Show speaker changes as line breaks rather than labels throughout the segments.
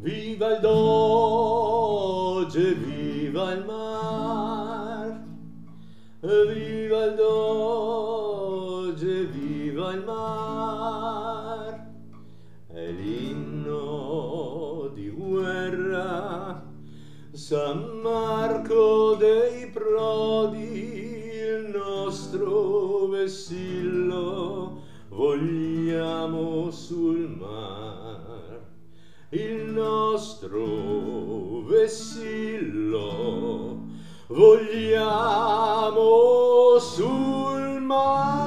Viva il Doge, viva il mar, viva il Doge, viva il mar, è l'inno di guerra, San Marco dei Prodi, il nostro vessillo vogliamo sul mar. Il nostro vessillo vogliamo sul mar.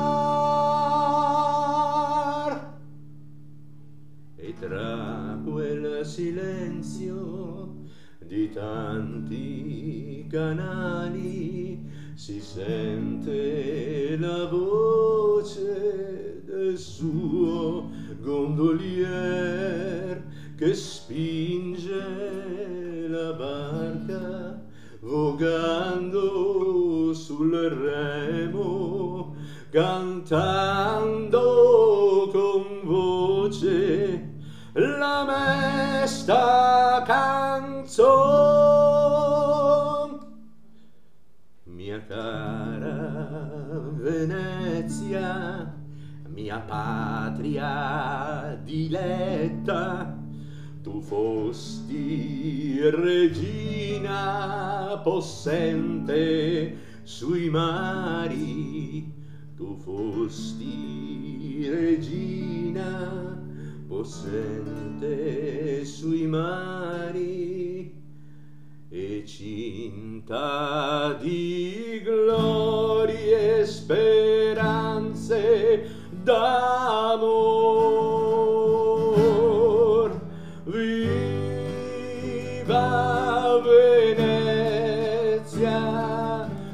E tra quel silenzio di tanti canali si sente la voce del suo gondolier che spinge la barca vogando sul remo, cantando con voce la mesta canzone. Mia cara Venezia, mia patria diletta, tu fosti regina possente sui mari, tu fosti regina possente sui mari, e cinta di glorie e speranze d'amor. Viva Venezia,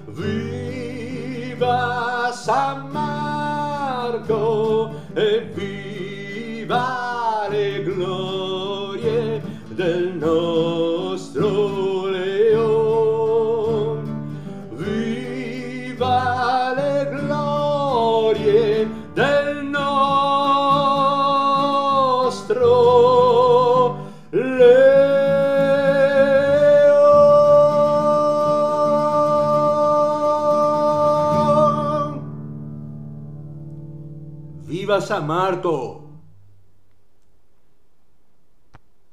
viva San Marco e viva le glorie del nostro Leon. Viva le glorie del nostro Leon. Viva San Marco!